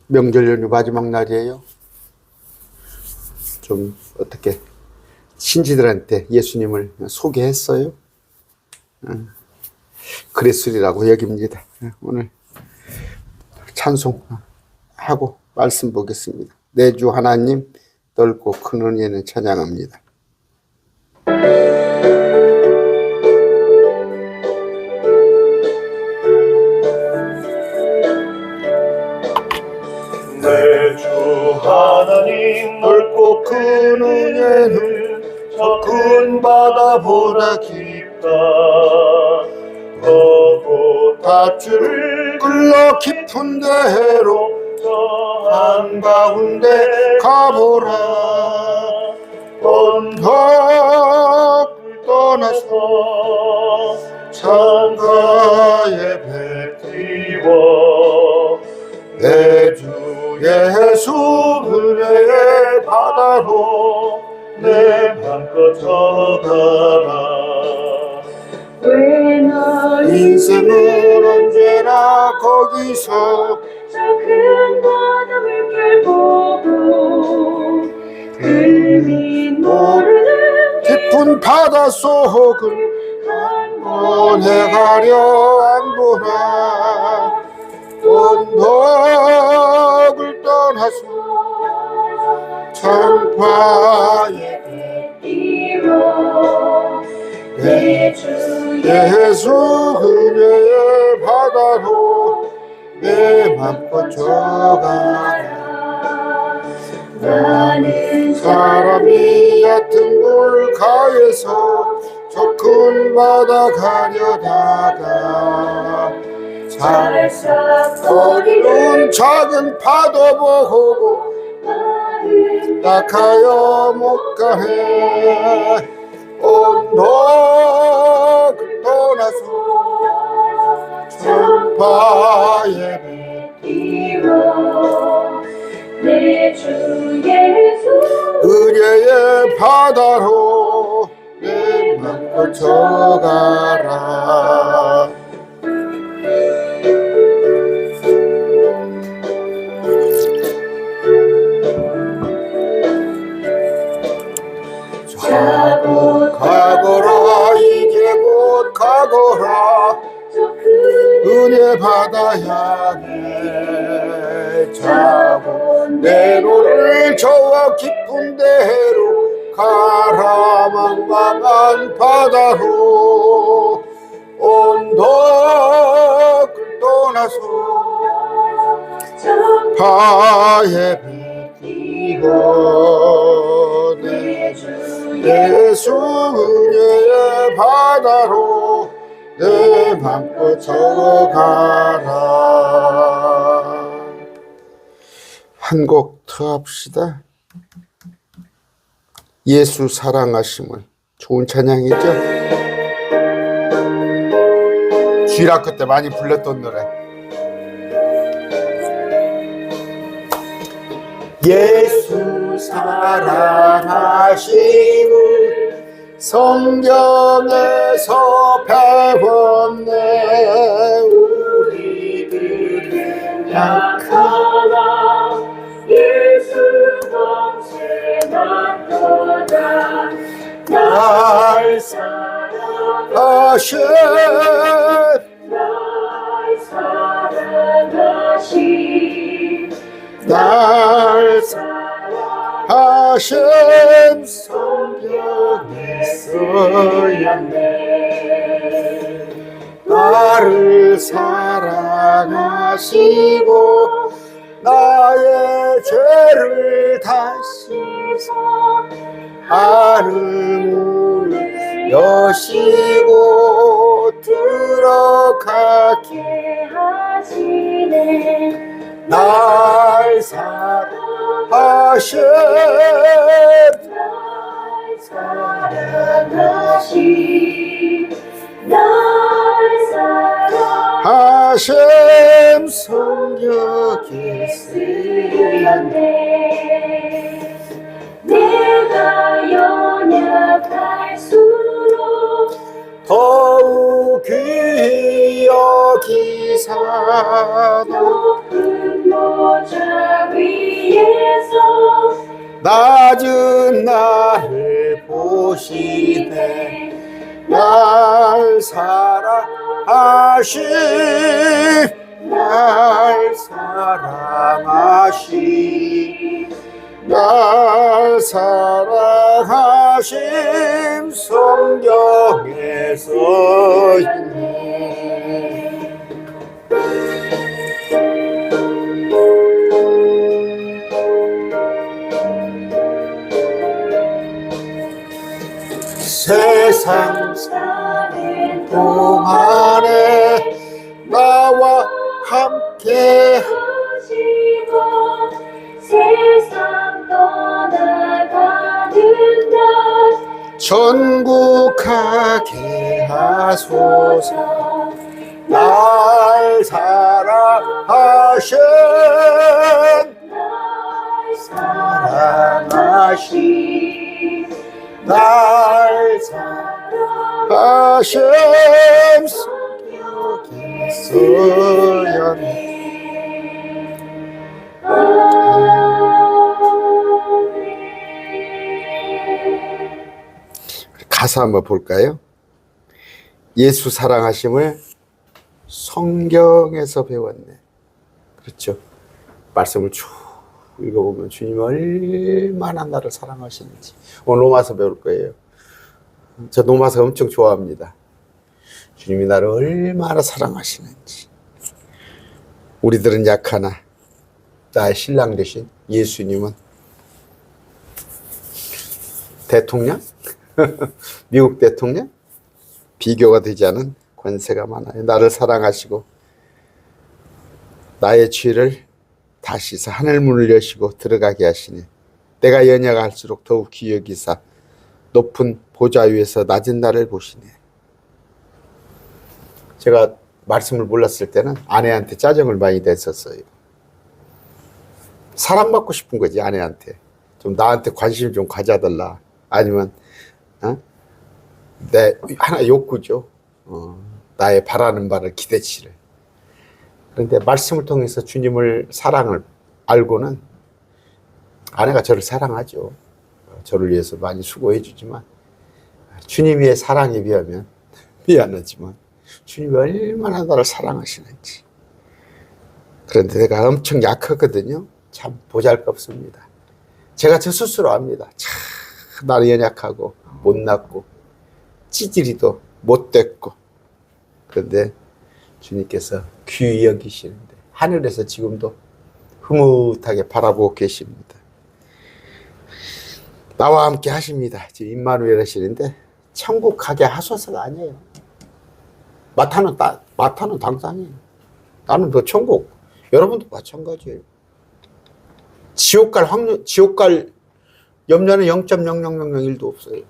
명절 연휴 마지막 날이에요. 좀 어떻게 신지들한테 예수님을 소개했어요? 그랬으리라고 여깁니다. 오늘 찬송하고 말씀 보겠습니다. 내 주 하나님 넓고 큰 은혜는 찬양합니다. 내 주 하나님 넓고 큰 은혜는 저 큰 바다보다 깊다. 너도 밧줄을 끌러 깊은 데로 저 한가운데 가보라. 언덕을 떠나서 창가에 배 띄워 내 주 예수 은혜의 바다로 내 맘껏 져가라. 인생은 언제나 거기서 저 큰 바다 물결 보고 금이 모르는 깊은 바다 속을 원해가려 안 보나. 언덕을 떠나서 창파에 띄워 내 주 예수 은혜의 바다로 내 맘껏 져가라. 나는 사람이 얕은 물가에서 저 큰 바다 가려다가 잘싹거리는 작은 파도 보고 약하여 못 가네. 언덕을 떠나서 창파에 띄워 내 주 예수 은혜의 바다로 내 맘껏 져가라. 가거라 이제 곧 가거라. 은혜 바다 향해 자고 내 노를 저와 깊은 데로 가라. 망망한 바다로 언덕을 떠나서 바에 비고 내 예수 은혜의 바다로 내 맘껏 져가라. 한 곡 더 합시다. 예수 사랑하심을. 좋은 찬양이죠? 주일학교 때 많이 불렀던 노래. 예수 사랑하심을 성경에서 배웠네. 우리들은 약하나 예수 넘치나도다. 날 사랑하시 날 사랑하시 날 사랑하심 성경에 쓰였네. 나를 사랑하시고 나의 죄를 다 씻어 하늘문을 여시고 들어가게 하시네. 날 사랑하심 날 사랑하시 날 사랑하시 하심 성경에 쓰였네. 내가 연약할수록 더욱 귀히 여기사 높은 모자 낮은 나를 보시네 날 사랑하심 날 사랑하심 날 사랑하심 성경에 써있네 세상 사는 동안에 나와 함께 하시고 세상 떠나가는 날 전국하게 하소서 날 사랑하신 날 사랑하시 날 사랑하신 성경에 쓰였네 가사 한번 볼까요? 예수 사랑하심을 성경에서 배웠네. 그렇죠. 말씀을 쭉 읽어보면 주님 얼마나 나를 사랑하시는지. 오늘 로마서 배울 거예요. 저 로마서 엄청 좋아합니다. 주님이 나를 얼마나 사랑하시는지. 우리들은 약하나 나의 신랑 되신 예수님은 대통령? 미국 대통령? 비교가 되지 않은 권세가 많아요. 나를 사랑하시고 나의 죄를 다 씻어 하늘문을 여시고 들어가게 하시니 내가 연약할수록 더욱 귀히 여기사 높은 보좌 위에서 낮은 나를 보시네. 제가 말씀을 몰랐을 때는 아내한테 짜증을 많이 냈었어요. 사랑받고 싶은 거지. 아내한테 좀 나한테 관심 좀 가져달라. 아니면 내 하나 욕구죠. 나의 바라는 바를 기대치를. 그런데 말씀을 통해서 주님을 사랑을 알고는 아내가 저를 사랑하죠. 저를 위해서 많이 수고해 주지만 주님의 사랑에 비하면 미안하지만 주님이 얼마나 나를 사랑하시는지. 그런데 내가 엄청 약하거든요. 참 보잘것없습니다. 제가 저 스스로 압니다. 참 나는 연약하고 못났고 찌질이도 못됐고. 그런데 주님께서 귀히 여기시는데 하늘에서 지금도 흐뭇하게 바라보고 계십니다. 나와 함께 하십니다. 지금 임마누엘 하시는데 천국 가게 하소서가 아니에요. 마타는 당상이에요. 나는 더 천국. 여러분도 마찬가지예요. 지옥 갈 염려는 0.0001도 없어요.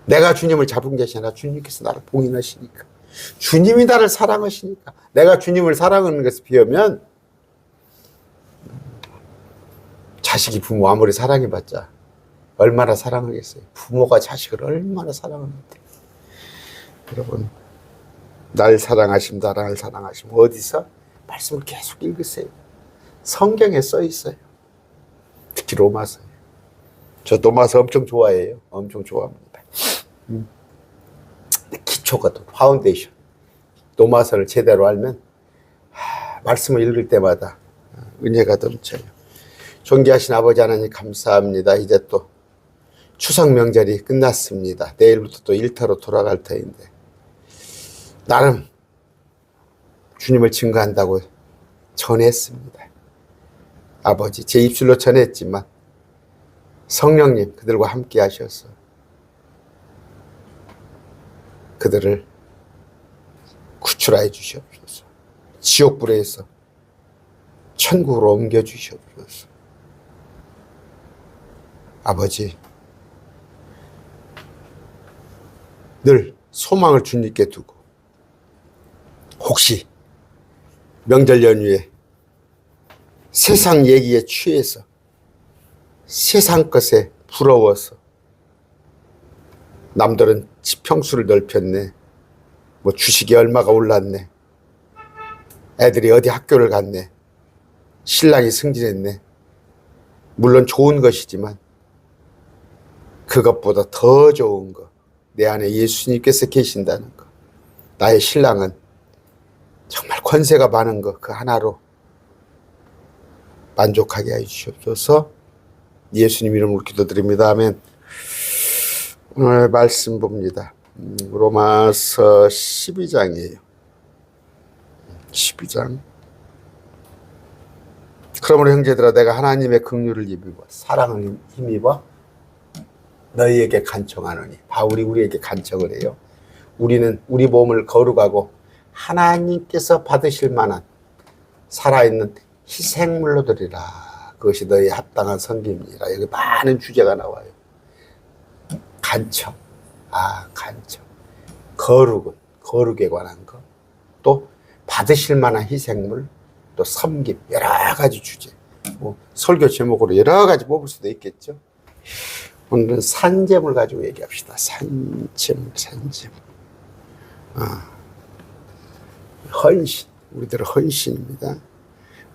내가 주님을 잡은 것이 아니라 주님께서 나를 봉인하시니까. 주님이 나를 사랑하시니까. 내가 주님을 사랑하는 것에 비하면 자식이 부모 아무리 사랑해봤자 얼마나 사랑하겠어요. 부모가 자식을 얼마나 사랑하는데. 여러분, 날 사랑하심 어디서? 말씀을 계속 읽으세요. 성경에 써 있어요. 특히 로마서에. 저 로마서 엄청 좋아해요. 엄청 좋아합니다. 기초가 또 파운데이션. 로마서를 제대로 알면 말씀을 읽을 때마다 은혜가 넘쳐요. 존귀하신 아버지 하나님 감사합니다. 이제 또 추석 명절이 끝났습니다. 내일부터 또 일터로 돌아갈 터인데 나름 주님을 증거한다고 전했습니다. 아버지 제 입술로 전했지만 성령님 그들과 함께 하셔서 그들을 구출하여 주시옵소서. 지옥불에서 천국으로 옮겨 주시옵소서. 아버지 늘 소망을 주님께 두고 혹시 명절 연휴에 세상 얘기에 취해서 세상 것에 부러워서 남들은 집 평수를 넓혔네, 뭐 주식이 얼마가 올랐네, 애들이 어디 학교를 갔네, 신랑이 승진했네, 물론 좋은 것이지만 그것보다 더 좋은 것, 내 안에 예수님께서 계신다는 것, 나의 신랑은 정말 권세가 많은 것, 그 하나로 만족하게 해주시옵소서. 예수님 이름으로 기도드립니다. 아멘. 오늘 말씀 봅니다. 로마서 12장이에요. 12장. 그러므로 형제들아, 내가 하나님의 긍휼을 힘입어 사랑을 힘입어 너희에게 간청하노니. 바울이 우리에게 간청을 해요. 우리는 우리 몸을 거룩하고 하나님께서 받으실 만한 살아있는 희생물로 드리라. 그것이 너희의 합당한 섬김이라. 여기 많은 주제가 나와요. 간청. 간청. 거룩은, 거룩에 관한 것. 또 받으실 만한 희생물, 또 섬김, 여러 가지 주제. 뭐 설교 제목으로 여러 가지 뽑을 수도 있겠죠. 오늘은 산재물 가지고 얘기합시다. 산재물. 헌신. 우리들은 헌신입니다.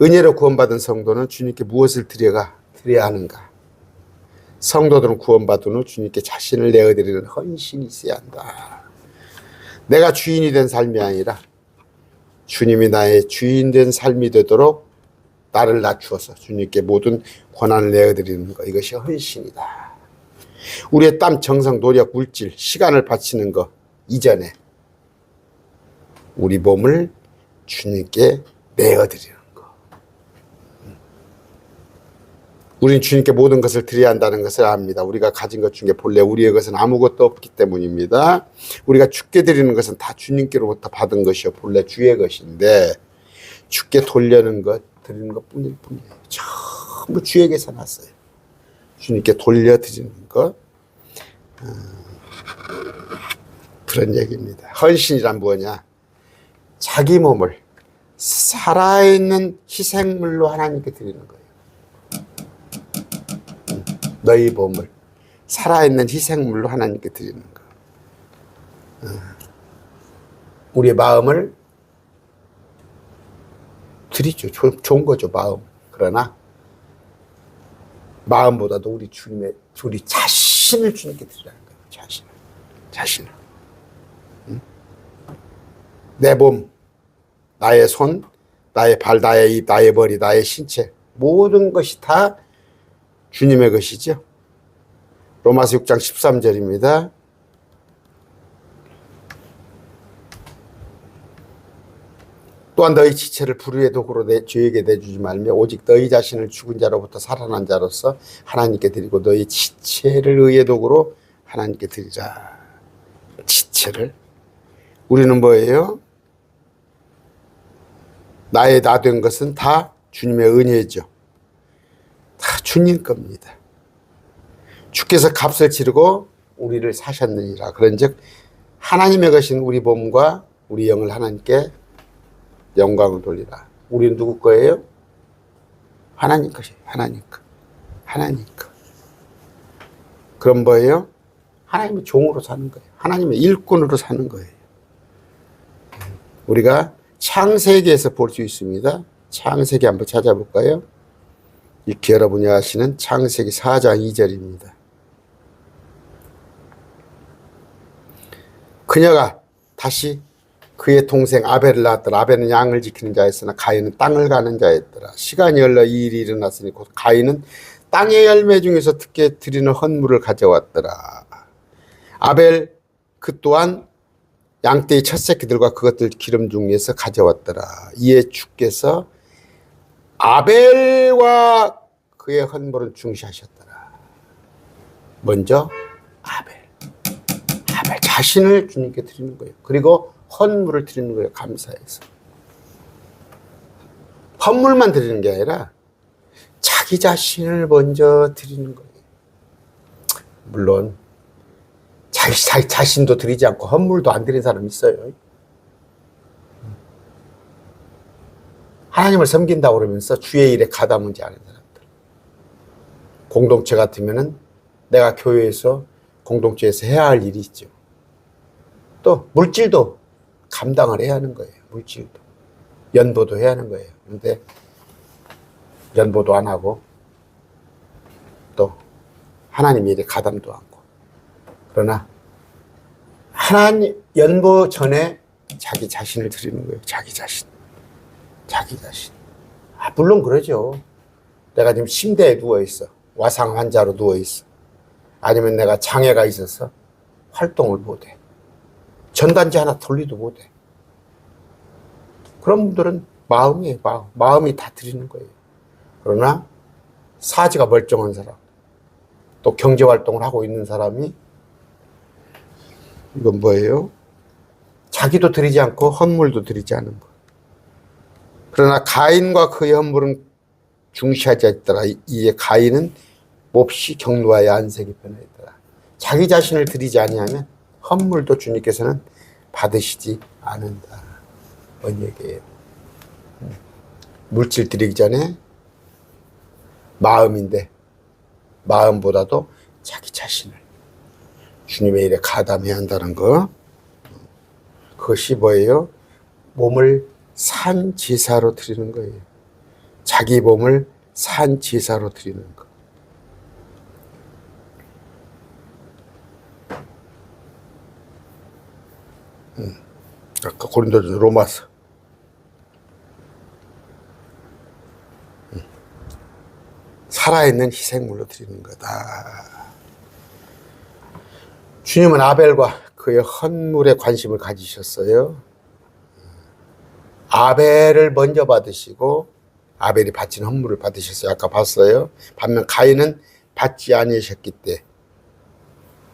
은혜로 구원받은 성도는 주님께 무엇을 드려야 하는가? 성도들은 구원받은 후 주님께 자신을 내어드리는 헌신이 있어야 한다. 내가 주인이 된 삶이 아니라 주님이 나의 주인 된 삶이 되도록 나를 낮추어서 주님께 모든 권한을 내어드리는 것, 이것이 헌신이다. 우리의 땀, 정성, 노력, 물질, 시간을 바치는 것 이전에 우리 몸을 주님께 내어드리는 것. 우리는 주님께 모든 것을 드려야 한다는 것을 압니다. 우리가 가진 것 중에 본래 우리의 것은 아무것도 없기 때문입니다. 우리가 주께 드리는 것은 다 주님께로부터 받은 것이요 본래 주의 것인데 주께 돌려는 것, 드리는 것 뿐일 뿐이에요. 전부 주에게서 났어요. 주님께 돌려드리는 것. 그런 얘기입니다. 헌신이란 뭐냐? 자기 몸을 살아있는 희생물로 하나님께 드리는 거예요. 너희 몸을 살아있는 희생물로 하나님께 드리는 거. 우리의 마음을 드리죠. 좋은 거죠, 마음. 그러나 마음보다도 우리 자신을 주님께 드리라는 거예요. 자신을. 내 몸, 나의 손, 나의 발, 나의 입, 나의 머리, 나의 신체, 모든 것이 다 주님의 것이죠. 로마서 6장 13절입니다. 또한 너희 지체를 불의의 도구로 죄에게 내주지 말며 오직 너희 자신을 죽은 자로부터 살아난 자로서 하나님께 드리고 너희 지체를 의의 도구로 하나님께 드리자. 지체를. 우리는 뭐예요? 나의 나 된 것은 다 주님의 은혜죠. 다 주님 겁니다. 주께서 값을 치르고 우리를 사셨느니라. 그런즉 하나님의 것인 우리 몸과 우리 영을 하나님께 영광을 돌리라. 우리는 누구 거예요? 하나님 것이에요. 하나님 것. 하나님 것. 그럼 뭐예요? 하나님의 종으로 사는 거예요. 하나님의 일꾼으로 사는 거예요. 우리가 창세기에서 볼 수 있습니다. 창세기 한번 찾아볼까요? 익히 여러분이 아시는 창세기 4장 2절입니다. 그녀가 다시 그의 동생 아벨을 낳았더라. 아벨은 양을 지키는 자였으나 가인은 땅을 가는 자였더라. 시간이 흘러 이 일이 일어났으니 곧 가인은 땅의 열매 중에서 특게 드리는 헌물을 가져왔더라. 아벨 그 또한 양떼의 첫 새끼들과 그것들 기름 중에서 가져왔더라. 이에 주께서 아벨과 그의 헌물은 중시하셨더라. 먼저 아벨 자신을 주님께 드리는 거예요. 그리고 헌물을 드리는 거예요. 감사해서. 헌물만 드리는 게 아니라 자기 자신을 먼저 드리는 거예요. 물론 자신도 드리지 않고 헌물도 안 드리는 사람이 있어요. 하나님을 섬긴다고 그러면서 주의 일에 가담하지 않은 사람들. 공동체 같으면은 내가 교회에서 공동체에서 해야 할 일이 있죠. 또 물질도 감당을 해야 하는 거예요. 물질도. 연보도 해야 하는 거예요. 그런데 연보도 안 하고 하나님의 일에 가담도 않고. 그러나 하나님 연보 전에 자기 자신을 드리는 거예요. 자기 자신. 물론 그러죠. 내가 지금 침대에 누워있어. 와상 환자로 누워있어. 아니면 내가 장애가 있어서 활동을 못해. 전단지 하나 돌리도 못해. 그런 분들은 마음이에요. 마음이 다 드리는 거예요. 그러나 사지가 멀쩡한 사람, 또 경제활동을 하고 있는 사람이 이건 뭐예요? 자기도 드리지 않고 헌물도 드리지 않은 것. 그러나 가인과 그의 헌물은 중시하지 않더라. 이에 가인은 몹시 경노하여 안색이 변하였더라. 자기 자신을 드리지 아니하면 헌물도 주님께서는 받으시지 않는다. 뭔 얘기예요? 물질 드리기 전에 마음인데 마음보다도 자기 자신을 주님의 일에 가담해야 한다는 거. 그것이 뭐예요? 몸을 산제사로 드리는 거예요. 자기 몸을 산제사로 드리는 거. 아까 고린도전서 로마서. 살아있는 희생물로 드리는 거다. 주님은 아벨과 그의 헌물에 관심을 가지셨어요. 아벨을 먼저 받으시고 아벨이 바친 헌물을 받으셨어요. 아까 봤어요. 반면 가인은 받지 않으셨기 때문에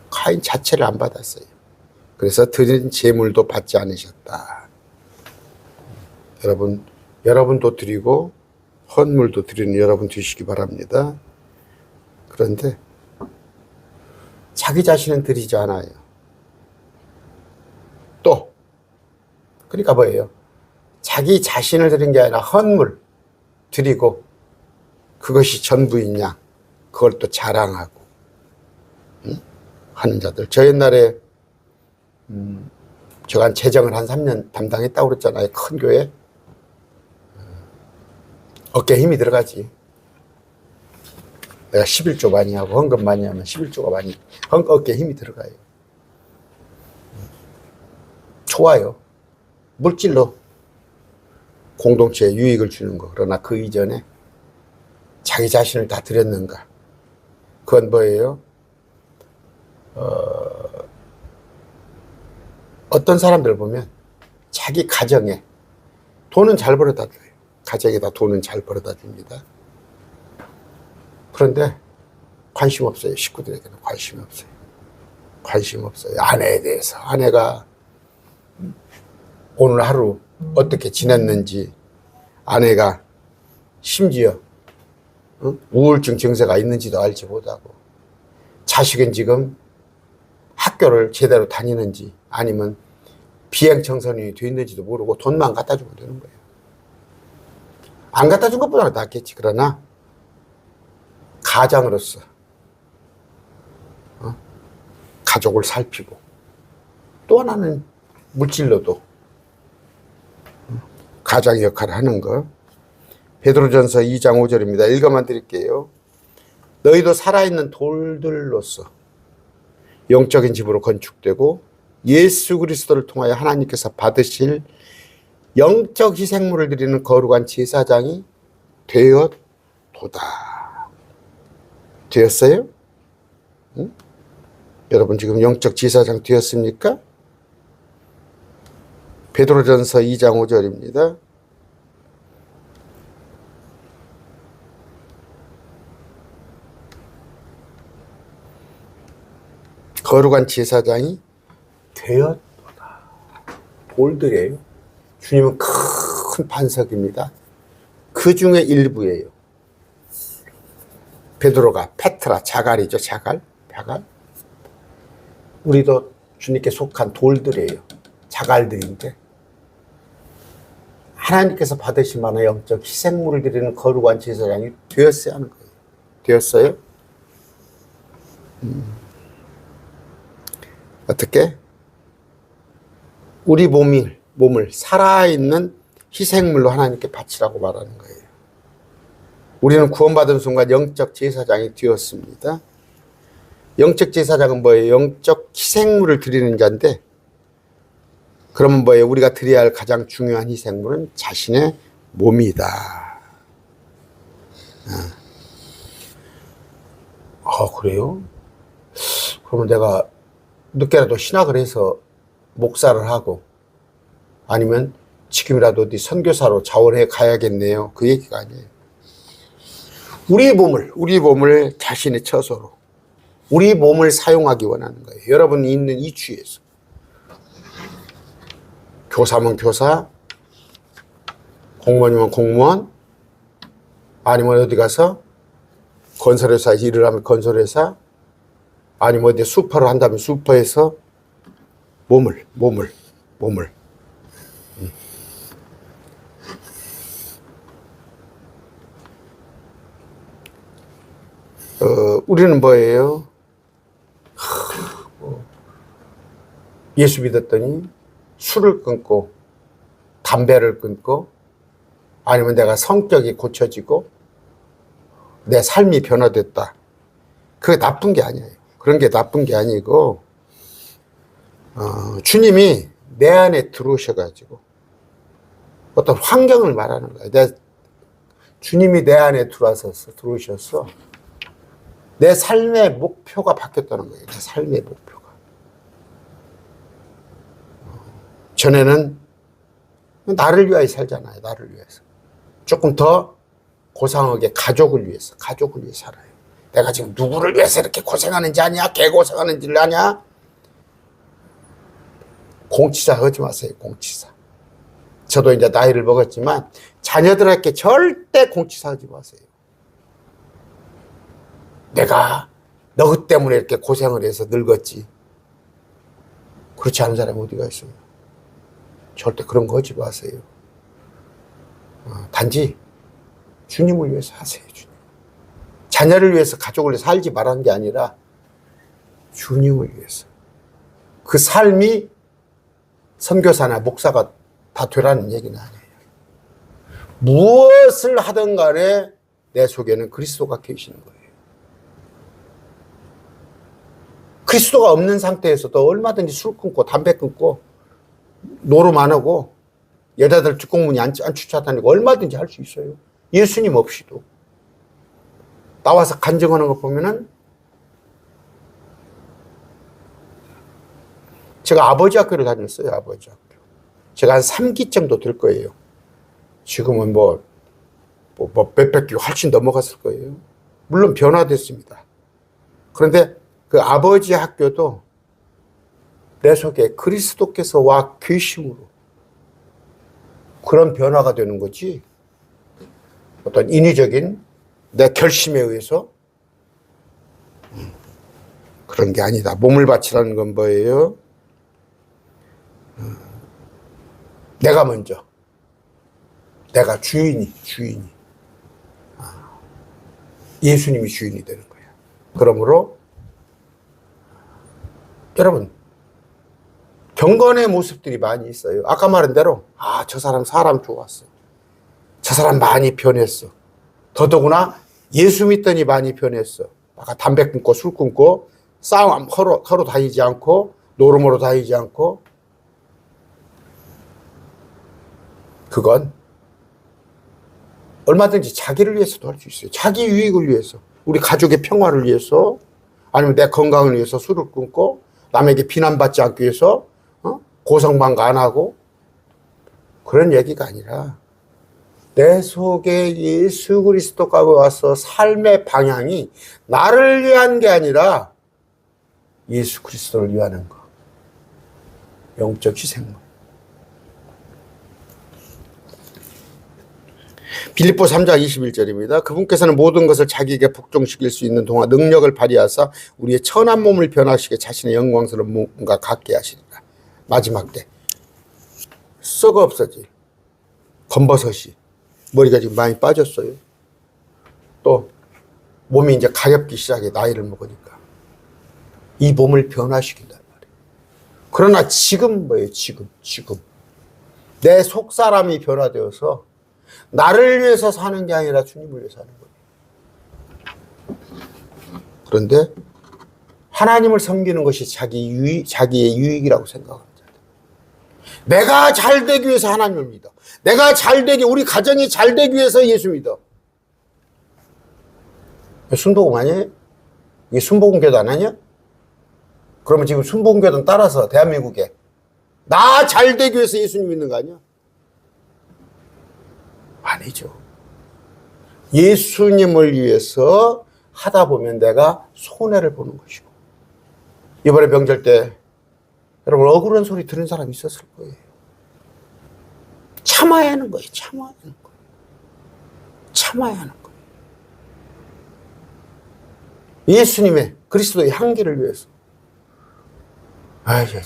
가인 자체를 안 받았어요. 그래서 드린 제물도 받지 않으셨다. 여러분도 드리고 헌물도 드리는 여러분 되시기 바랍니다. 그런데 자기 자신은 드리지 않아요. 또 그러니까 뭐예요? 자기 자신을 드린 게 아니라 헌물 드리고 그것이 전부이냐 그걸 또 자랑하고 하는 자들. 저 옛날에 제가 한 재정을 한 3년 담당했다고 그랬잖아요. 큰 교회. 어깨에 힘이 들어가지. 내가 11조 많이 하고 헌금 많이 하면 11조가 많이 어깨에 힘이 들어가요. 좋아요. 물질로 공동체에 유익을 주는 거. 그러나 그 이전에 자기 자신을 다 드렸는가? 그건 뭐예요? 어떤 사람들 보면 자기 가정에 돈은 잘 벌어다 줘요. 가정에다 돈은 잘 벌어다 줍니다. 그런데 관심 없어요. 식구들에게는 관심 없어요. 아내에 대해서. 아내가 오늘 하루 어떻게 지냈는지, 아내가 심지어 우울증 증세가 있는지도 알지 못하고, 자식은 지금 학교를 제대로 다니는지 아니면 비행청소년이 돼 있는지도 모르고 돈만 갖다 주면 되는 거예요. 안 갖다 준 것보다 낫겠지. 그러나 가장으로서 가족을 살피고, 또 하나는 물질로도 가장의 역할을 하는 거. 베드로전서 2장 5절입니다. 읽어만 드릴게요. 너희도 살아있는 돌들로서 영적인 집으로 건축되고 예수 그리스도를 통하여 하나님께서 받으실 영적 희생물을 드리는 거룩한 제사장이 되었도다. 되었어요? 응? 여러분 지금 영적 제사장 되었습니까? 베드로전서 2장 5절입니다. 거룩한 제사장이 되었도다. 돌들이에요. 주님은 큰 반석입니다. 그 중에 일부예요. 베드로가 페트라, 자갈이죠. 자갈. 우리도 주님께 속한 돌들이에요. 자갈들인데 하나님께서 받으실 만한 영적 희생물을 드리는 거룩한 제사장이 되었어야 하는 거예요. 되었어요? 어떻게? 우리 몸을 살아있는 희생물로 하나님께 바치라고 말하는 거예요. 우리는 구원받은 순간 영적 제사장이 되었습니다. 영적 제사장은 뭐예요? 영적 희생물을 드리는 자인데, 그러면 뭐예요? 우리가 드려야 할 가장 중요한 희생물은 자신의 몸이다. 그래요? 그러면 내가 늦게라도 신학을 해서 목사를 하고 아니면 지금이라도 어디 선교사로 자원해 가야겠네요. 그 얘기가 아니에요. 우리 몸을 자신의 처소로, 우리 몸을 사용하기 원하는 거예요. 여러분이 있는 이 주에서. 교사면 교사, 공무원이면 공무원, 아니면 어디 가서 건설회사 일을 하면 건설회사, 아니면 어디 슈퍼를 한다면 슈퍼에서 몸을. 우리는 뭐예요? 예수 믿었더니 술을 끊고 담배를 끊고 아니면 내가 성격이 고쳐지고 내 삶이 변화됐다. 그게 나쁜 게 아니에요. 그런 게 나쁜 게 아니고 주님이 내 안에 들어오셔가지고 어떤 환경을 말하는 거예요. 주님이 내 안에 들어오셔서 내 삶의 목표가 바뀌었다는 거예요. 내 삶의 목표가. 전에는 나를 위하여 살잖아요. 나를 위해서. 조금 더 고상하게 가족을 위해서 살아요. 내가 지금 누구를 위해서 이렇게 고생하는지 아냐? 개고생하는지를 아냐? 공치사 하지 마세요. 공치사. 저도 이제 나이를 먹었지만 자녀들에게 절대 공치사 하지 마세요. 내가 너 때문에 이렇게 고생을 해서 늙었지. 그렇지 않은 사람이 어디가 있어요. 절대 그런 거 하지 마세요. 단지 주님을 위해서 하세요. 주님. 자녀를 위해서, 가족을 위해서 살지 말라는 게 아니라 주님을 위해서. 그 삶이 선교사나 목사가 다 되라는 얘기는 아니에요. 무엇을 하든 간에 내 속에는 그리스도가 계시는 거예요. 그리스도가 없는 상태에서도 얼마든지 술 끊고 담배 끊고 노름 안 하고 여자들 뒷공문이 안 쫓아다니고 얼마든지 할 수 있어요. 예수님 없이도. 나와서 간증하는 거 보면은 제가 아버지 학교를 다녔어요. 아버지 학교. 제가 한 3기 정도 될 거예요. 지금은 몇백 기 훨씬 넘어갔을 거예요. 물론 변화됐습니다. 그런데 그 아버지 학교도 내 속에 그리스도께서 와 계심으로 그런 변화가 되는 거지, 어떤 인위적인 내 결심에 의해서 그런 게 아니다. 몸을 바치라는 건 뭐예요? 내가 먼저, 내가 주인이 예수님이 주인이 되는 거야. 그러므로 여러분, 경건의 모습들이 많이 있어요. 아까 말한 대로 저 사람 좋았어. 저 사람 많이 변했어. 더더구나 예수 믿더니 많이 변했어. 아까 담배 끊고 술 끊고 싸움 하러 다니지 않고 노름으로 다니지 않고. 그건 얼마든지 자기를 위해서도 할 수 있어요. 자기 유익을 위해서, 우리 가족의 평화를 위해서, 아니면 내 건강을 위해서 술을 끊고 남에게 비난받지 않기 위해서 고성방가 안 하고, 그런 얘기가 아니라 내 속에 예수 그리스도가 와서 삶의 방향이 나를 위한 게 아니라 예수 그리스도를 위하는 거. 영적 희생물. 빌립보 3장 21절입니다. 그분께서는 모든 것을 자기에게 복종시킬 수 있는 동안 능력을 발휘하사 우리의 천한 몸을 변화시켜 자신의 영광스러운 몸과 같게 하시리라. 마지막 때 썩어 없어질 검버섯이, 머리가 지금 많이 빠졌어요. 또 몸이 이제 가렵기 시작해, 나이를 먹으니까. 이 몸을 변화시킨단 말이에요. 그러나 지금 뭐예요? 지금 내 속사람이 변화되어서 나를 위해서 사는 게 아니라 주님을 위해서 사는 거예요. 그런데 하나님을 섬기는 것이 자기의 유익이라고 생각합니다. 내가 잘 되기 위해서 하나님을 믿어. 내가 잘 되기, 우리 가정이 잘 되기 위해서 예수 믿어. 순복음 아니에요? 이게 순복음교도 안 하냐? 그러면 지금 순복음교도는 따라서 대한민국에 나 잘 되기 위해서 예수님 믿는 거 아니야? 아니죠. 예수님을 위해서 하다 보면 내가 손해를 보는 것이고, 이번에 명절 때 여러분 억울한 소리 들은 사람 있었을 거예요. 참아야 하는 거예요. 참아야 하는 거예요. 참아야 하는 거예요. 예수님의 그리스도의 향기를 위해서.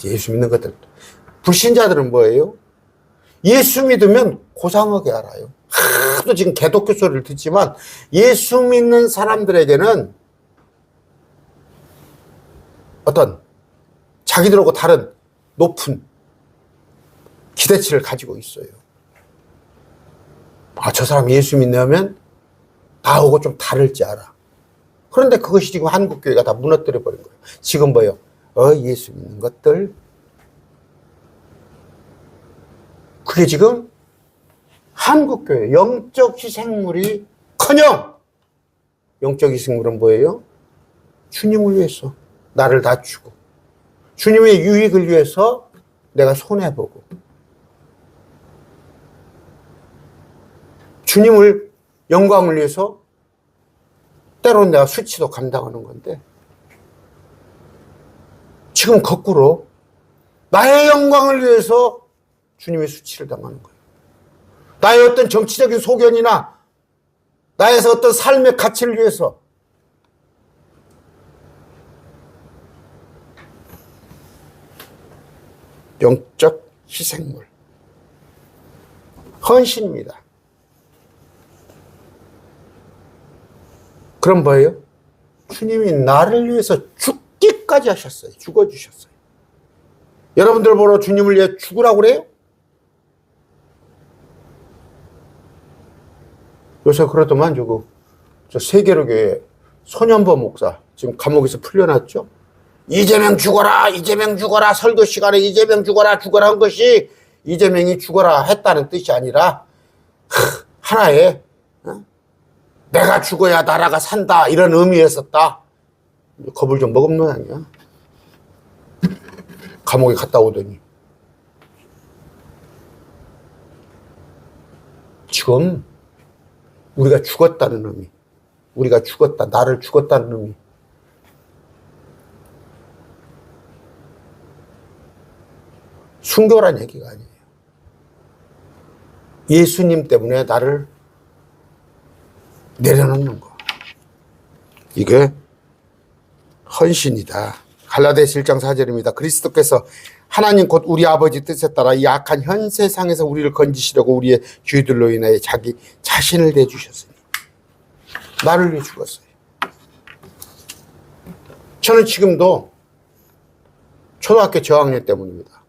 예수 믿는 것들. 불신자들은 뭐예요? 예수 믿으면 고상하게 알아요. 하도 지금 개독교 소리를 듣지만 예수 믿는 사람들에게는 어떤 자기들하고 다른 높은 기대치를 가지고 있어요. 저 사람 예수 믿냐면 나하고 좀 다를지 알아. 그런데 그것이 지금 한국교회가 다 무너뜨려 버린 거예요. 지금 뭐예요? 예수 믿는 것들. 그게 지금 한국교회 영적 희생물이 커녕, 영적 희생물은 뭐예요? 주님을 위해서 나를 낮추고 주님의 유익을 위해서 내가 손해보고 주님을 영광을 위해서 때로는 내가 수치도 감당하는 건데, 지금 거꾸로 나의 영광을 위해서 주님의 수치를 당하는 거예요. 나의 어떤 정치적인 소견이나 나의 어떤 삶의 가치를 위해서 영적 희생물, 헌신입니다. 그럼 뭐예요? 주님이 나를 위해서 죽기까지 하셨어요. 죽어주셨어요. 여러분들 보러 주님을 위해 죽으라고 그래요? 요새 그러더만 저 세계로교회 손현보 목사 지금 감옥에서 풀려났죠? 이재명 죽어라, 이재명 죽어라, 설교 시간에 이재명 죽어라 한 것이 이재명이 죽어라 했다는 뜻이 아니라 하나의 내가 죽어야 나라가 산다 이런 의미였었다. 겁을 좀 먹은 모양이야. 감옥에 갔다 오더니. 지금 우리가 죽었다는 의미, 우리가 죽었다, 나를 죽었다는 의미. 순교란 얘기가 아니에요. 예수님 때문에 나를 내려놓는 거. 이게 헌신이다. 갈라디아서 1장 4절입니다. 그리스도께서 하나님 곧 우리 아버지 뜻에 따라 이 악한 현 세상에서 우리를 건지시려고 우리의 죄들로 인하여 자기 자신을 내주셨으니 나를 위해 죽었어요. 저는 지금도 초등학교 저학년 때문입니다.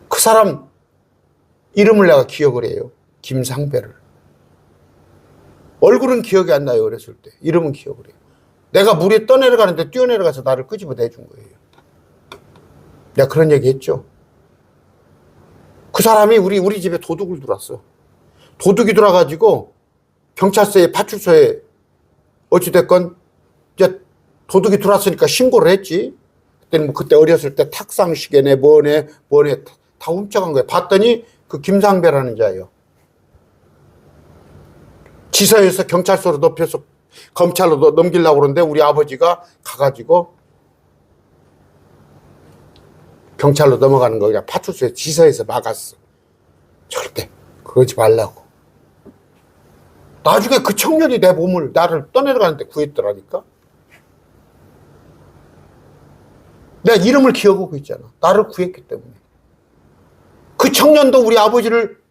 그 사람 이름을 내가 기억을 해요. 김상배를. 얼굴은 기억이 안 나요. 어렸을 때. 이름은 기억을 해요. 내가 물에 떠내려가는데 뛰어내려가서 나를 끄집어 내준 거예요. 내가 그런 얘기 했죠. 그 사람이 우리 집에 도둑을 들어왔어. 도둑이 들어와가지고 경찰서에 파출소에 어찌됐건 이제 도둑이 들어왔으니까 신고를 했지. 그때는 뭐 그때 어렸을 때 탁상시계네 뭐네 다 훔쳐간 거예요. 봤더니 그 김상배라는 자예요. 지서에서 경찰서로 높여서 검찰로 넘기려고 그러는데 우리 아버지가 가가지고 경찰로 넘어가는 거 그냥 파출소에 지서에서 막았어. 절대 그러지 말라고. 나중에 그 청년이 내 몸을 나를 떠내려가는데 구했더라니까. 내가 이름을 기억하고 있잖아. 나를 구했기 때문에. 그 청년도 우리 아버지를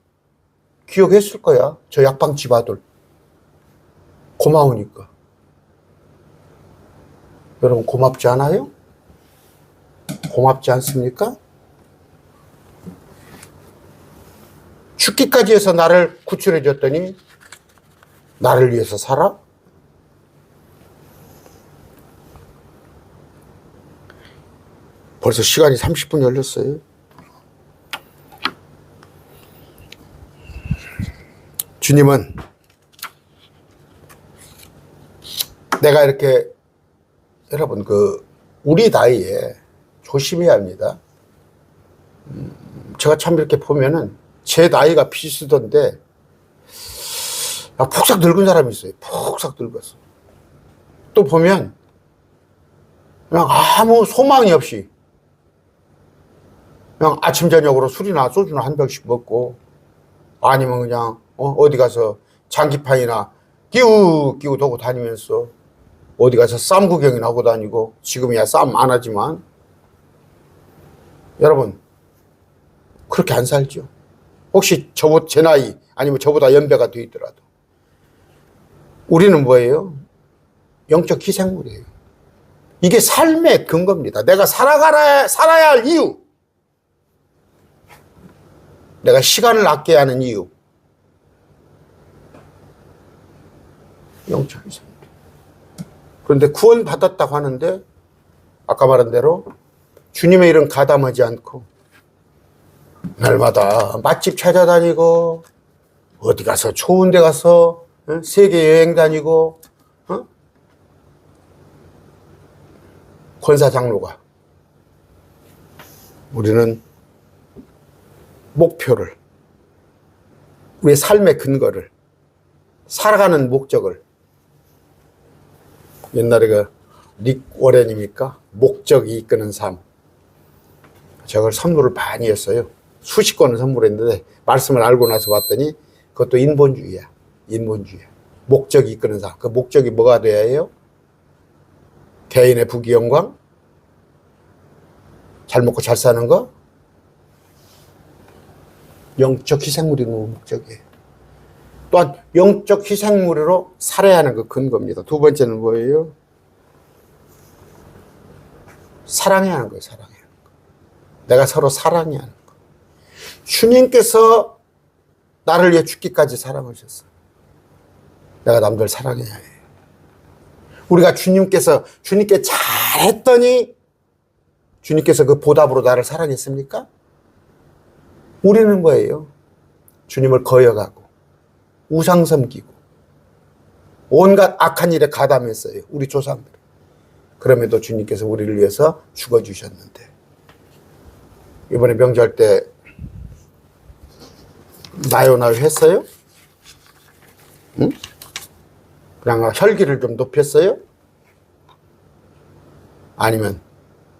기억했을 거야. 저 약방 집 아들. 고마우니까. 여러분 고맙지 않아요? 고맙지 않습니까? 죽기까지 해서 나를 구출해 줬더니 나를 위해서 살아? 벌써 시간이 30분 열렸어요. 주님은 내가 이렇게 여러분 우리 나이에 조심해야 합니다. 제가 참 이렇게 보면은 제 나이가 비슷하던데 푹싹 늙은 사람이 있어요. 푹싹 늙었어. 또 보면 그냥 아무 소망이 없이 그냥 아침 저녁으로 술이나 소주나 한 병씩 먹고 아니면 그냥 어디 가서 장기판이나 끼우 도고 다니면서 어디 가서 쌈 구경이나 하고 다니고, 지금이야 쌈 안 하지만 여러분 그렇게 안 살죠. 혹시 제 나이 아니면 저보다 연배가 돼 있더라도 우리는 뭐예요? 영적 희생물이에요. 이게 삶의 근거입니다. 내가 살아야 할 이유, 내가 시간을 아껴야 하는 이유, 영적 희생물. 그런데 구원 받았다고 하는데 아까 말한 대로 주님의 일은 가담하지 않고 날마다 맛집 찾아다니고 어디 가서 좋은 데 가서 세계 여행 다니고 권사 장로가 우리는 목표를, 우리의 삶의 근거를, 살아가는 목적을, 옛날에 릭 워렌입니까? 목적이 이끄는 삶. 저걸 선물을 많이 했어요. 수십 권을 선물했는데 말씀을 알고 나서 봤더니 그것도 인본주의야. 인본주의. 목적이 이끄는 삶. 그 목적이 뭐가 돼야 해요? 개인의 부귀 영광? 잘 먹고 잘 사는 거? 영적 희생물이 목적이에요. 또한 영적 희생물로 살아야 하는 그 근거입니다. 두 번째는 뭐예요? 사랑해야 하는 거예요. 사랑해야 하는 거. 내가 서로 사랑해야 하는 거. 주님께서 나를 위해 죽기까지 사랑하셨어. 내가 남들 사랑해야 해. 우리가 주님께 잘했더니 주님께서 그 보답으로 나를 사랑했습니까? 우리는 뭐예요? 주님을 거역하고 우상 섬기고 온갖 악한 일에 가담했어요. 우리 조상들. 그럼에도 주님께서 우리를 위해서 죽어주셨는데, 이번에 명절 때 나요나요 했어요? 응? 그냥 혈기를 좀 높였어요? 아니면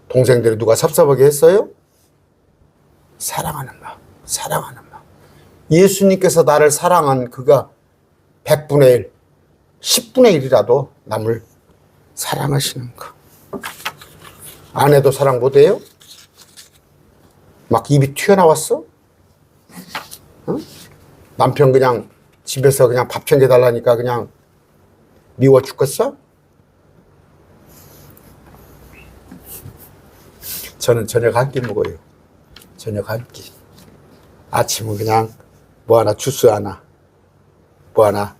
동생들이 누가 섭섭하게 했어요? 사랑하는 마음, 사랑하는 마음. 예수님께서 나를 사랑한 그가 100분의 1, 10분의 1이라도 남을 사랑하시는 거. 아내도 사랑 못해요? 막 입이 튀어나왔어? 응? 남편 그냥 집에서 그냥 밥 챙겨달라니까 그냥 미워 죽겠어? 저는 저녁 한 끼 먹어요. 저녁 한 끼. 아침은 그냥 뭐 하나 주스 하나, 뭐 하나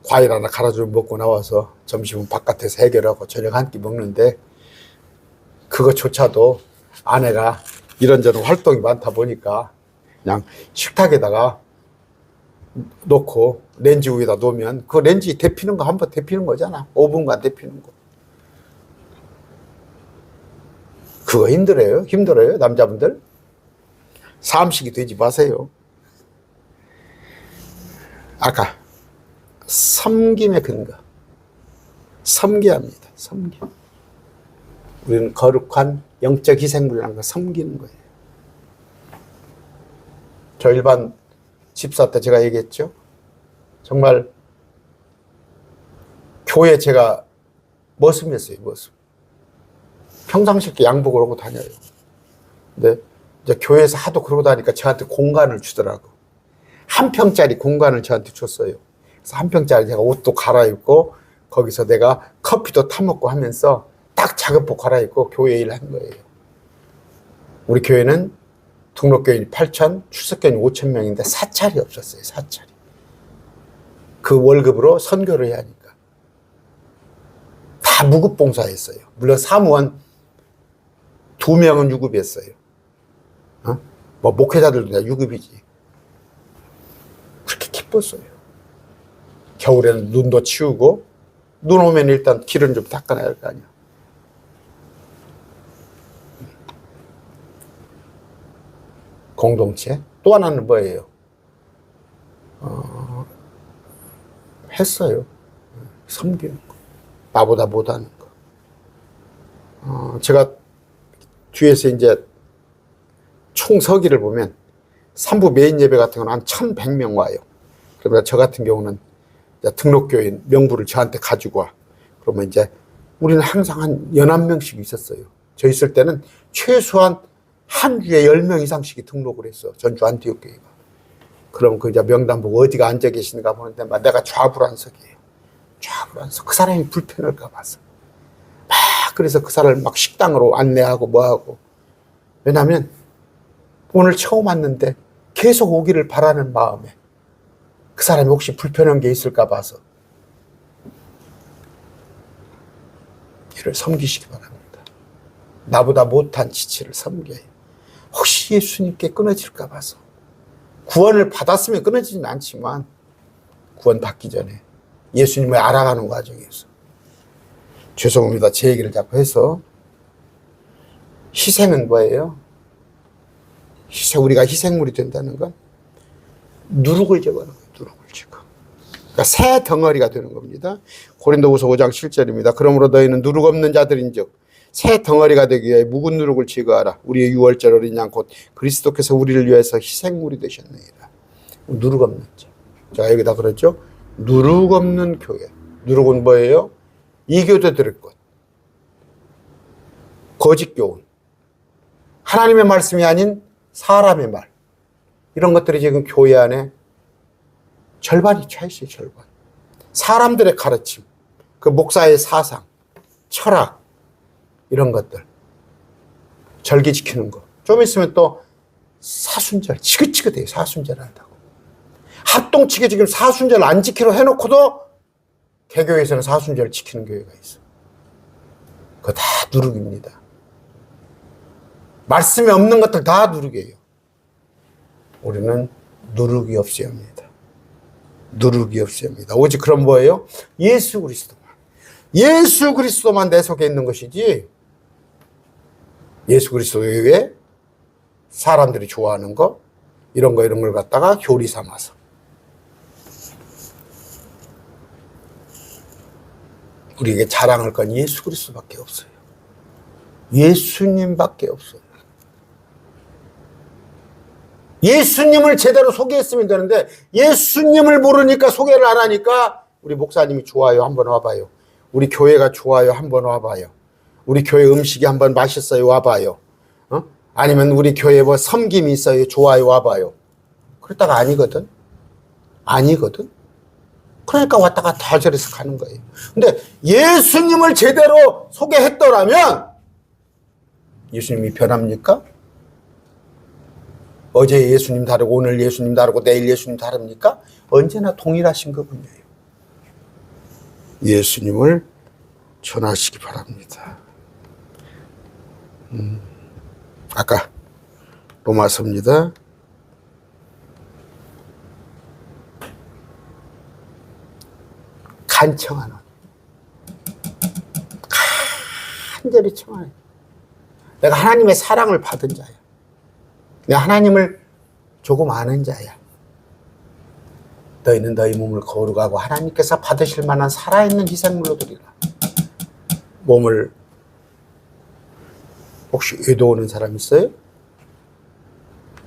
과일 하나 갈아주면 먹고 나와서 점심은 바깥에서 해결하고 저녁 한 끼 먹는데, 그거조차도 아내가 이런저런 활동이 많다 보니까 그냥 식탁에다가 놓고 렌즈 위에다 놓으면 그 렌즈 데피는 거 한번 데피는 거잖아. 5분간 데피는 거. 그거 힘들어요? 힘들어요? 남자분들? 삼식이 되지 마세요. 아까 섬김의 근거. 섬겨야 합니다. 섬김. 우리는 거룩한 영적 희생물이라는 걸 섬기는 거예요. 저 일반 집사 때 제가 얘기했죠. 정말 교회 제가 머슴이었어요. 머슴. 평상시에 양복을 하고 다녀요. 근데 이제 교회에서 하도 그러고 다니까 저한테 공간을 주더라고. 한 평짜리 공간을 저한테 줬어요. 그래서 한 평짜리 제가 옷도 갈아입고 거기서 내가 커피도 타먹고 하면서 딱 작업복 갈아입고 교회 일을 한 거예요. 우리 교회는 등록교인 8,000, 출석교인 5,000명인데 사찰이 없었어요. 사찰이. 그 월급으로 선교를 해야 하니까. 다 무급봉사했어요. 물론 사무원 2명은 유급이었어요. 뭐 목회자들도 다 유급이지. 그렇게 기뻤어요. 겨울에는 눈도 치우고 눈 오면 일단 길은 좀 닦아놔야 할 거 아니야. 공동체. 또 하나는 뭐예요? 했어요. 섬기는 거. 나보다 못하는 거. 제가 뒤에서 이제 총 서기를 보면 3부 메인 예배 같은 건 한 1,100명 와요. 그러면 저 같은 경우는 등록교인 명부를 저한테 가지고 와. 그러면 이제 우리는 항상 한 11명씩 있었어요. 저 있을 때는 최소한 한 주에 10명 이상씩이 등록을 했어. 전주 안티옥 교회가. 그럼 그 이제 명단 보고 어디가 앉아 계시는가 보는데 막 내가 좌불안석이에요. 좌불안석. 그 사람이 불편할까 봐서. 막 그래서 그 사람을 막 식당으로 안내하고 뭐하고. 왜냐하면 오늘 처음 왔는데 계속 오기를 바라는 마음에 그 사람이 혹시 불편한 게 있을까 봐서 이를 섬기시기 바랍니다. 나보다 못한 지체를 섬겨요. 혹시 예수님께 끊어질까 봐서. 구원을 받았으면 끊어지진 않지만 구원 받기 전에 예수님을 알아가는 과정에서. 죄송합니다. 제 얘기를 자꾸 해서. 희생은 뭐예요? 우리가 희생물이 된다는 건 누룩을 제거하는 거예요. 누룩을 제거. 그러니까 새 덩어리가 되는 겁니다. 고린도후서 5장 7절입니다. 그러므로 너희는 누룩 없는 자들인즉 새 덩어리가 되기 위해 묵은 누룩을 제거하라. 우리의 유월절 어린 양 곧 그리스도께서 우리를 위해서 희생물이 되셨느니라. 누룩 없는 자. 자, 여기다 그랬죠. 누룩 없는 교회. 누룩은 뭐예요? 이교도들의 것. 거짓 교훈. 하나님의 말씀이 아닌 사람의 말. 이런 것들이 지금 교회 안에 절반이 차 있어요. 절반. 사람들의 가르침, 그 목사의 사상, 철학, 이런 것들. 절기 지키는 거. 좀 있으면 또 사순절, 지긋지긋해요. 사순절 한다고. 합동치게 지금 사순절 안 지키려 해놓고도 개교에서는 사순절 지키는 교회가 있어. 그거 다 누룩입니다. 말씀이 없는 것들 다 누룩이에요. 우리는 누룩이 없어야 합니다. 누룩이 없어야 합니다. 오직 그럼 뭐예요? 예수 그리스도만. 예수 그리스도만 내 속에 있는 것이지, 예수 그리스도 외에 사람들이 좋아하는 거, 이런 걸 갖다가 교리 삼아서. 우리에게 자랑할 건 예수 그리스도밖에 없어요. 예수님밖에 없어요. 예수님을 제대로 소개했으면 되는데 예수님을 모르니까 소개를 안 하니까 우리 목사님이 좋아요 한번 와봐요. 우리 교회가 좋아요 한번 와봐요. 우리 교회 음식이 한번 맛있어요 와봐요. 아니면 우리 교회 뭐 섬김이 있어요 좋아요 와봐요. 그러다가 아니거든. 그러니까 왔다가 다 저래서 가는 거예요. 근데 예수님을 제대로 소개했더라면 예수님이 변합니까? 어제 예수님 다르고 오늘 예수님 다르고 내일 예수님 다릅니까? 언제나 동일하신 그분이에요. 예수님을 전하시기 바랍니다. 아까 로마서입니다. 간청하는, 간절히 청하는, 내가 하나님의 사랑을 받은 자야. 내가 하나님을 조금 아는 자야. 너희는 너희 몸을 거룩하고 하나님께서 받으실 만한 살아있는 희생물로 드리라. 몸을 혹시 외도오는 사람 있어요?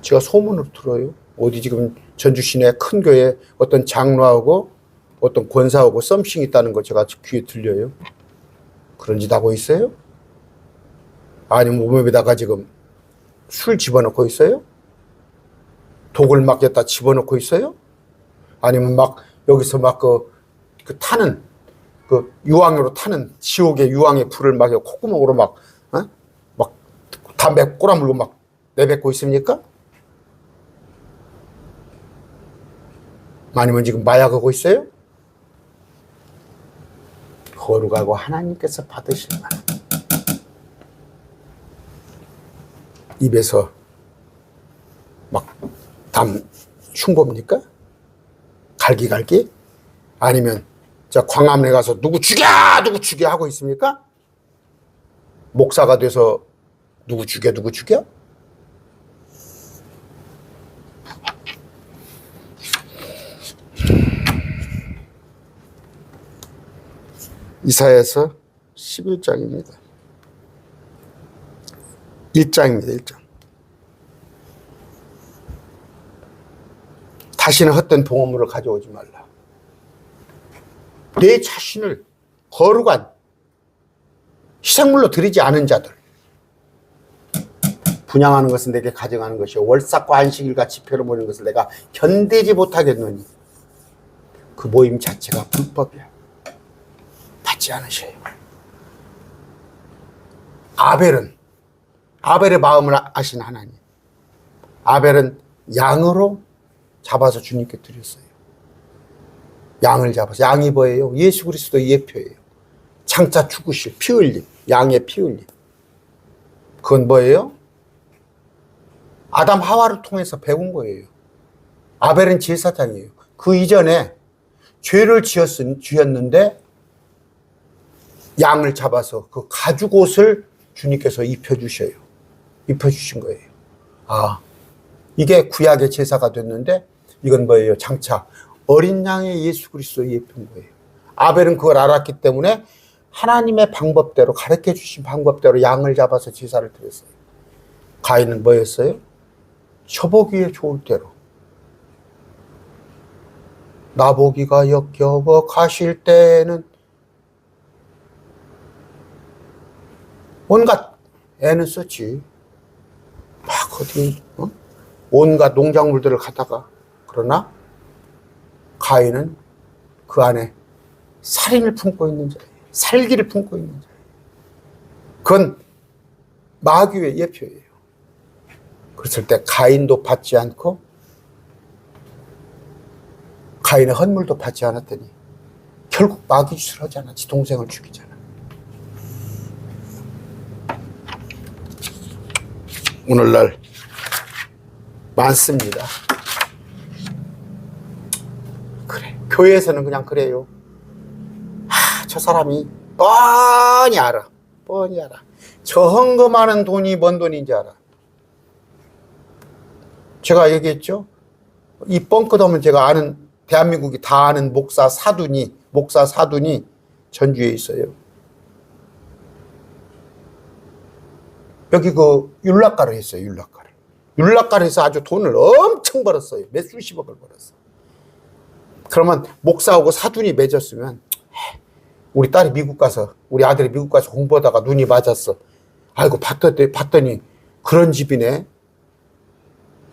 제가 소문으로 들어요. 어디 지금 전주 시내 큰 교회 어떤 장로하고 어떤 권사하고 썸씽 있다는 거 제가 귀에 들려요. 그런 짓 하고 있어요? 아니면 몸에다가 지금 술 집어넣고 있어요? 독을 막 여기다 집어넣고 있어요? 아니면 막 여기서 막 그 타는 그 유황으로 타는 지옥의 유황의 불을 막 콧구멍으로 막 담배 꼬라물고 막 내뱉고 있습니까? 아니면 지금 마약하고 있어요? 거룩하고 하나님께서 받으실 만한 입에서 막 담 흉봅니까? 갈기갈기? 아니면 저 광화문에 가서 누구 죽여 누구 죽여 하고 있습니까? 목사가 돼서 누구 죽여 누구 죽여? 이사야서 11장입니다. 1장입니다. 1장. 다시는 헛된 봉헌물을 가져오지 말라. 내 자신을 거룩한 희생물로 드리지 않은 자들, 분양하는 것은 내게 가져가는 것이요 월삭과 안식일과 집회로 모이는 것을 내가 견디지 못하겠노니 그 모임 자체가 불법이야. 받지 않으셔요. 아벨의 마음을 아신 하나님. 아벨은 양으로 잡아서 주님께 드렸어요. 양을 잡아서. 양이 뭐예요? 예수 그리스도의 예표예요. 장차 죽으실 피 흘림, 양의 피 흘림. 그건 뭐예요? 아담 하와를 통해서 배운 거예요. 아벨은 제사장이에요. 그 이전에 죄를 지었는데 양을 잡아서 그 가죽옷을 주님께서 입혀주셔요. 입혀주신 거예요. 아, 이게 구약의 제사가 됐는데 이건 뭐예요? 장차 어린 양의 예수 그리스도의 예표인 거예요. 아벨은 그걸 알았기 때문에 하나님의 방법대로 가르쳐 주신 방법대로 양을 잡아서 제사를 드렸어요. 가인은 뭐였어요? 쳐보기에 좋을 대로 나보기가 역겨워 가실 때는 온갖 애는 썼지. 막 어디 온갖 농작물들을 갖다가. 그러나 가인은 그 안에 살인을 품고 있는 자예요. 살기를 품고 있는 자예요. 그건 마귀의 예표예요. 그랬을 때 가인도 받지 않고 가인의 헌물도 받지 않았더니 결국 마귀 짓을 하잖아. 지 동생을 죽이잖아. 오늘날 많습니다. 그래. 교회에서는 그냥 그래요. 저 사람이 뻔히 알아. 뻔히 알아. 저 헌금하는 돈이 뭔 돈인지 알아. 제가 얘기했죠. 이 뻥끗하면 제가 아는, 대한민국이 다 아는 목사 사둔이 전주에 있어요. 여기 그 율락가를 했어요. 율락가를 해서 아주 돈을 엄청 벌었어요. 몇 수십억을 벌었어. 그러면 목사하고 사둔이 맺었으면 우리 딸이 미국 가서, 우리 아들이 미국 가서 공부하다가 눈이 맞았어. 아이고 봤더니 그런 집이네.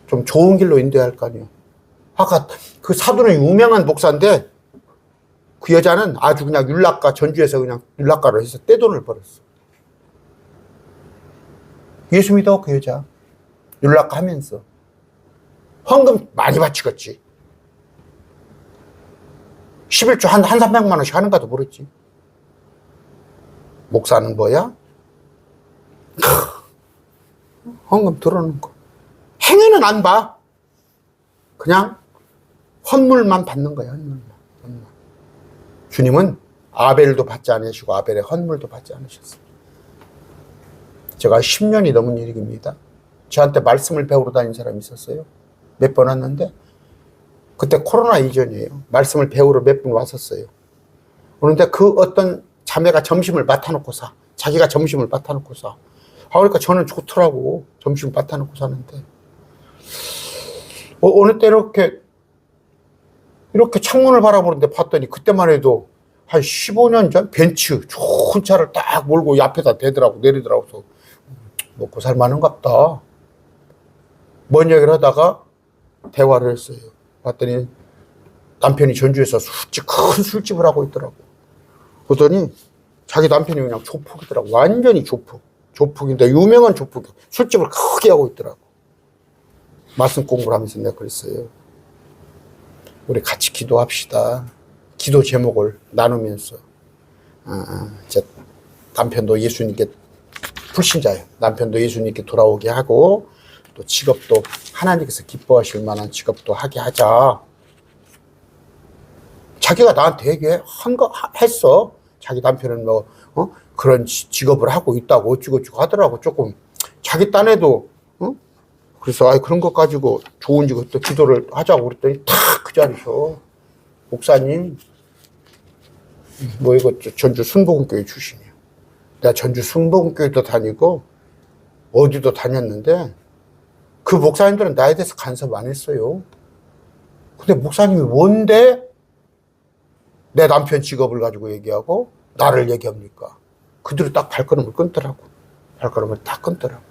좀 좋은 길로 인도해야 할 거 아니에요. 아까 그 사돈은 유명한 목사인데 그 여자는 아주 그냥 율락가, 전주에서 그냥 율락가로 해서 떼돈을 벌었어. 예수 믿어, 그 여자. 율락가 하면서. 헌금 많이 바치겠지. 11조 한 300만 원씩 하는가도 모르지. 목사는 뭐야? 헌금 들어오는 거. 행위는 안 봐. 그냥 헌물만 받는 거야. 헌물만. 주님은 아벨도 받지 않으시고 아벨의 헌물도 받지 않으셨어요. 제가 10년이 넘은 일입니다. 저한테 말씀을 배우러 다닌 사람이 있었어요. 몇 번 왔는데 그때 코로나 이전이에요. 말씀을 배우러 몇 분 왔었어요. 그런데 그 어떤 자매가 점심을 맡아놓고 사. 자기가 점심을 맡아놓고 사. 그러니까 저는 좋더라고. 점심을 맡아놓고 사는데. 어느 때 이렇게 창문을 바라보는데 봤더니 그때만 해도 한 15년 전 벤츠 좋은 차를 딱 몰고 앞에다 대더라고. 내리더라고. 그래서 먹고 살만한갑다. 뭔 얘기를 하다가 대화를 했어요. 봤더니 남편이 전주에서 큰 술집을 하고 있더라고. 그러더니 자기 남편이 그냥 조폭이더라고. 완전히 조폭인데 유명한 조폭. 술집을 크게 하고 있더라고. 말씀 공부를 하면서 내가 그랬어요. 우리 같이 기도합시다. 기도 제목을 나누면서 제 남편도 예수님께 불신자예요. 남편도 예수님께 돌아오게 하고 또 직업도 하나님께서 기뻐하실 만한 직업도 하게 하자. 자기가 나한테 얘기한 거 했어. 자기 남편은 뭐 그런 직업을 하고 있다고 어쩌고저쩌고 하더라고. 조금 자기 딴에도 그래서 그런 것 가지고 좋은 직업도 기도를 하자고 그랬더니 탁 그 자리에서 목사님 뭐 이거 전주 순복음교회 출신이에요. 내가 전주 순복음교회도 다니고 어디도 다녔는데 그 목사님들은 나에 대해서 간섭 안 했어요. 근데 목사님이 뭔데 내 남편 직업을 가지고 얘기하고 나를 얘기합니까? 그대로 딱 발걸음을 끊더라고. 발걸음을 딱 끊더라고.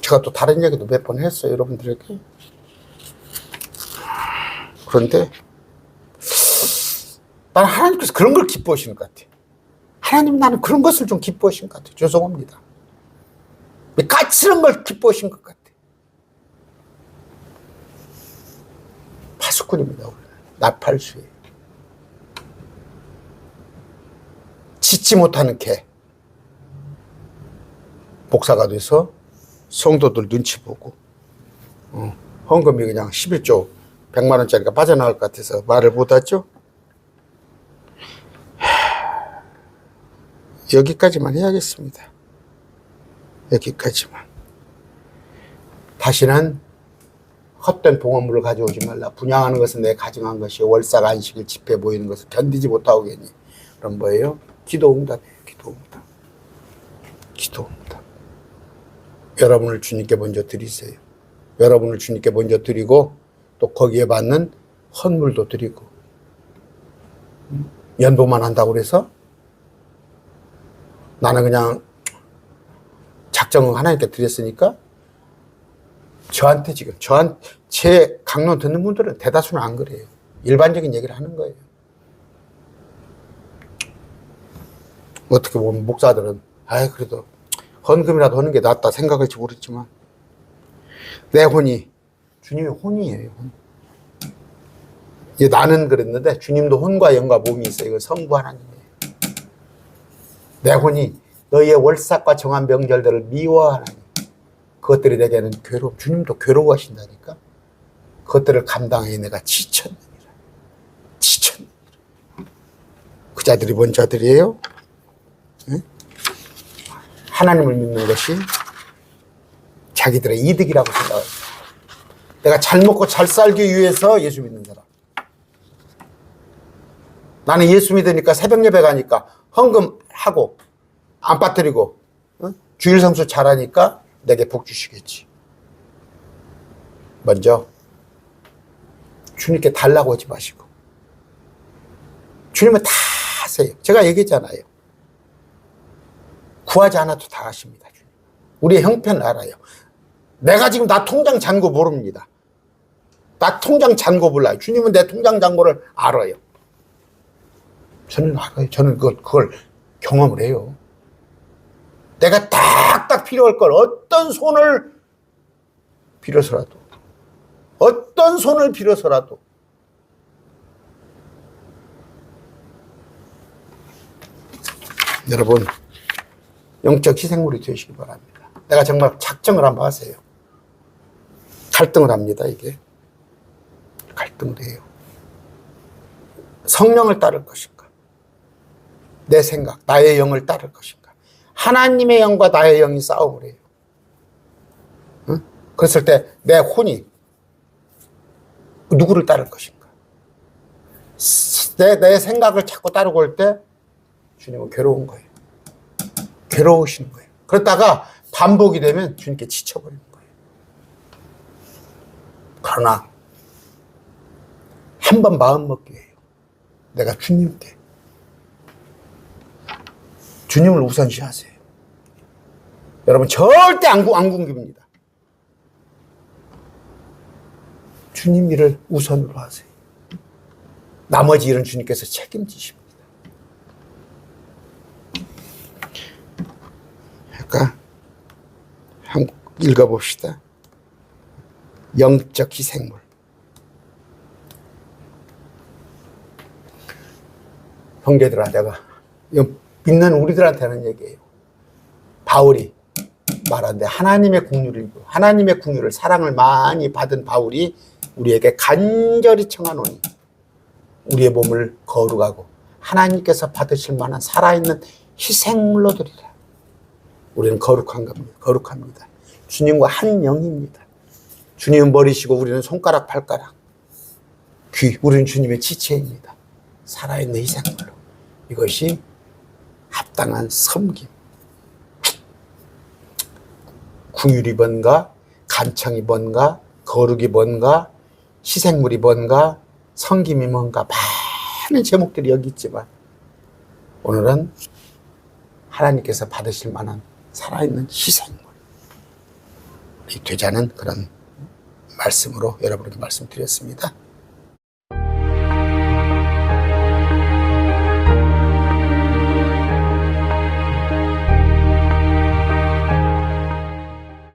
제가 또 다른 얘기도 몇 번 했어요, 여러분들에게. 그런데 나는 하나님께서 그런 걸 기뻐하시는 것 같아요. 하나님 나는 그런 것을 좀 기뻐하시는 것 같아요. 죄송합니다. 까칠한 걸 기뻐하신 것 같아요. 파수꾼입니다. 나팔수예요. 짖지 못하는 개. 목사가 돼서 성도들 눈치 보고 헌금이 그냥 11조 100만 원짜리가 빠져나올 것 같아서 말을 못하죠. 여기까지만 해야겠습니다. 여기까지만. 다시는 헛된 봉헌물을 가져오지 말라. 분양하는 것은 내 가정한 것이 월삭 안식일 집회 모이는 것을 견디지 못하고 계니. 그럼 뭐예요? 기도응답이에요. 기도응답. 기도응답. 여러분을 주님께 먼저 드리세요. 여러분을 주님께 먼저 드리고 또 거기에 받는 헌물도 드리고. 연보만 한다고 그래서 나는 그냥 작정을 하나님께 드렸으니까 저한테 지금 제 강론 듣는 분들은 대다수는 안 그래요. 일반적인 얘기를 하는 거예요. 어떻게 보면 목사들은 그래도 헌금이라도 하는 게 낫다 생각할지 모르지만 내 혼이 주님의 혼이에요. 혼. 나는 그랬는데 주님도 혼과 영과 몸이 있어요. 이거 성부 하나님이에요. 내 혼이 너희의 월삭과 정한 명절들을 미워하나니 그것들이 내게는 괴로움. 주님도 괴로워하신다니까. 그것들을 감당해 내가 지쳤느니라. 지쳤느니라. 그 자들이 뭔 자들이에요? 응? 하나님을 믿는 것이 자기들의 이득이라고 생각합니다. 내가 잘 먹고 잘 살기 위해서 예수 믿는 사람. 나는 예수 믿으니까 새벽 예배 가니까 헌금하고 안 빠뜨리고 주일 성수 잘하니까 내게 복 주시겠지. 먼저 주님께 달라고 하지 마시고 주님은 다 하세요. 제가 얘기했잖아요. 구하지 않아도 다 하십니다. 주님. 우리의 형편을 알아요. 내가 지금 나 통장 잔고 모릅니다. 나 통장 잔고 몰라요. 주님은 내 통장 잔고를 알아요. 저는 알아요. 저는 그걸 경험을 해요. 내가 딱딱 필요할 걸 어떤 손을 빌어서라도 여러분 영적 희생물이 되시기 바랍니다. 내가 정말 작정을 한번 하세요. 갈등을 합니다. 이게 갈등을 해요. 성령을 따를 것인가, 내 생각, 나의 영을 따를 것인가. 하나님의 영과 나의 영이 싸움을 해요. 응? 그랬을 때 내 혼이 누구를 따를 것인가. 내 생각을 자꾸 따르고 올 때 주님은 괴로운 거예요. 괴로우시는 거예요. 그러다가 반복이 되면 주님께 지쳐버리는 거예요. 그러나 한 번 마음먹기 해요. 내가 주님께 주님을 우선시하세요. 여러분 절대 안 굶깁니다. 주님 일을 우선으로 하세요. 나머지 일은 주님께서 책임지십니다. 그러니까 한번 읽어봅시다. 영적 희생물. 형제들아, 내가 믿는 우리들한테는 얘기해요. 바울이 말하는데 하나님의 국률을 사랑을 많이 받은 바울이 우리에게 간절히 청하노니 우리의 몸을 거룩하고 하나님께서 받으실 만한 살아있는 희생물로 드리라. 우리는 거룩합니다. 주님과 한 영입니다. 주님은 머리시고 우리는 손가락 발가락, 귀, 우리는 주님의 지체입니다. 살아있는 희생물로. 이것이 합당한 섬김. 궁율이 뭔가, 간청이 뭔가, 거룩이 뭔가, 희생물이 뭔가, 섬김이 뭔가, 많은 제목들이 여기 있지만 오늘은 하나님께서 받으실 만한 살아있는 희생물, 되자는 그런 말씀으로 여러분에게 말씀드렸습니다.